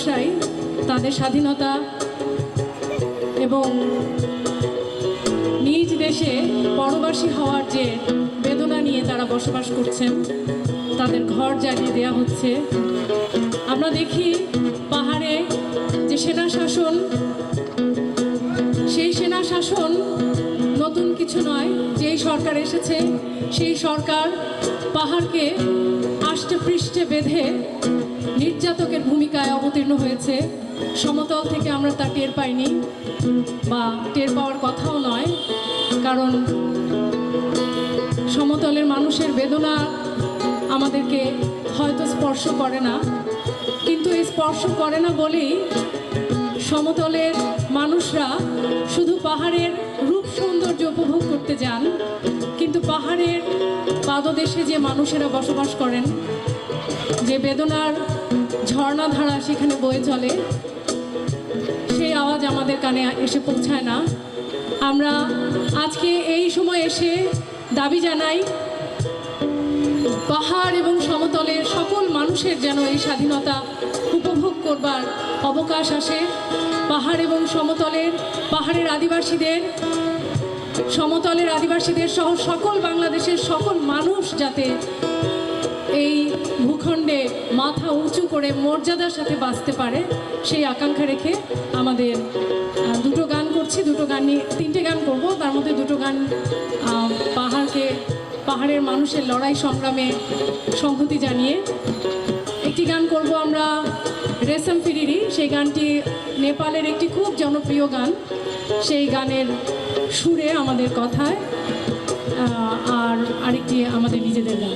মানুষরাই তাদের স্বাধীনতা এবং নিজ দেশে পরবাসী হওয়ার যে বেদনা নিয়ে তারা বসবাস করছেন, তাদের ঘর জ্বালিয়ে দেওয়া হচ্ছে। আমরা দেখি পাহাড়ে যে সেনা শাসন, সেই সেনা শাসন নতুন কিছু নয়। যেই সরকার এসেছে সেই সরকার পাহাড়কে আষ্টে পৃষ্ঠে বেঁধে নির্যাতকের ভূমিকায় অবতীর্ণ হয়েছে। সমতল থেকে আমরা তা টের পাইনি বা টের পাওয়ার কথাও নয়, কারণ সমতলের মানুষের বেদনা আমাদেরকে হয়তো স্পর্শ করে না, কিন্তু এই স্পর্শ করে না বলেই সমতলের মানুষরা শুধু পাহাড়ের রূপ সৌন্দর্য উপভোগ করতে যান, কিন্তু পাহাড়ের পাদদেশে যে মানুষেরা বসবাস করেন, যে বেদনার ঝর্ণাধারা সেখানে বয়ে চলে, সেই আওয়াজ আমাদের কানে এসে পৌঁছায় না। আমরা আজকে এই সময় এসে দাবি জানাই, পাহাড় এবং সমতলের সকল মানুষের যেন এই স্বাধীনতা উপভোগ করবার অবকাশ আসে। পাহাড় এবং পাহাড়ের আদিবাসীদের, সমতলের আদিবাসীদের সহ সকল বাংলাদেশের সকল মানুষ যাতে এই ভূখণ্ডে মাথা উঁচু করে মর্যাদার সাথে বাঁচতে পারে, সেই আকাঙ্ক্ষা রেখে আমাদের দুটো গান করছি। দুটো গান নিয়ে তিনটে গান করব, তার মধ্যে দুটো গান পাহাড়ের মানুষের লড়াই সংগ্রামে সংহতি জানিয়ে। একটি গান করব আমরা রেশম ফিরিরি, সেই গানটি নেপালের একটি খুব জনপ্রিয় গান, সেই গানের সুরে আমাদের কথায়, আর আরেকটি আমাদের নিজেদের গান।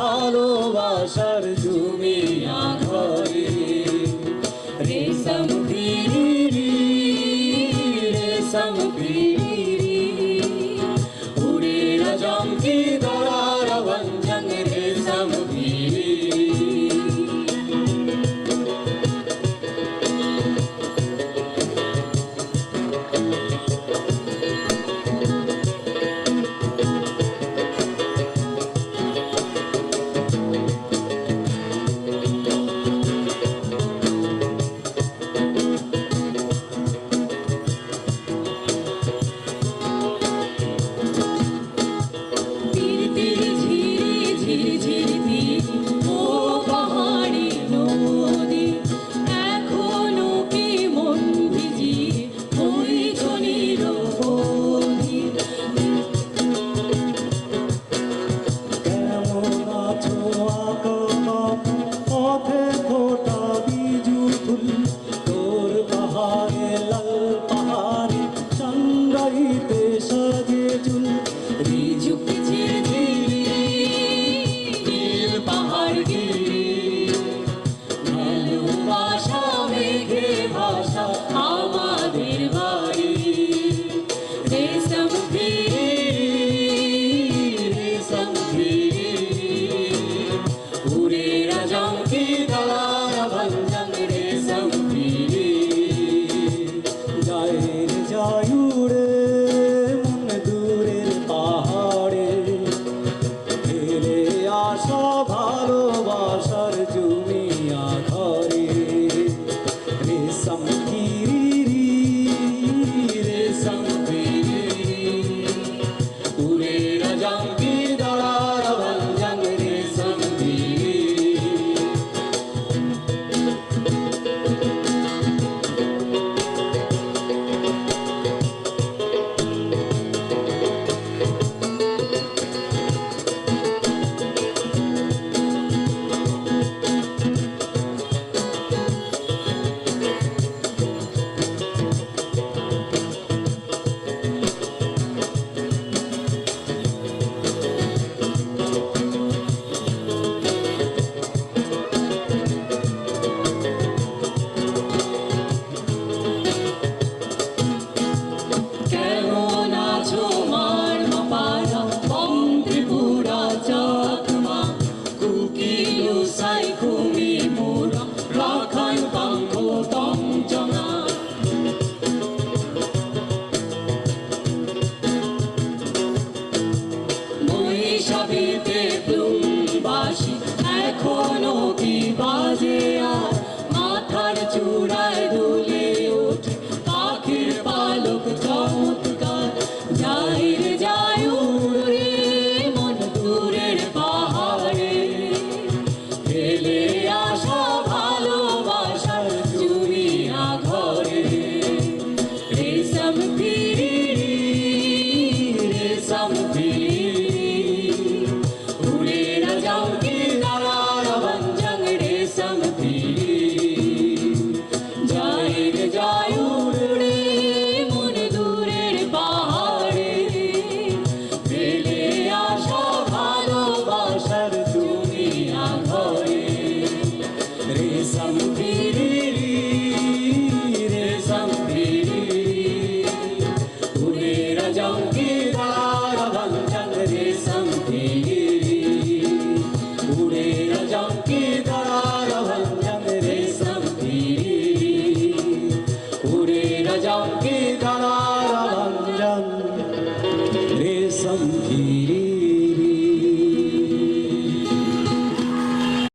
ভালোবাসার জুমিয়া ঘরে রেশম ফিরিরি, রেশম ফিরিরি, উড়ে রজঙ্কি দরার ভঞ্জং রেশম ফিরিরি। ভালোবাসার জুমিয়া ঘর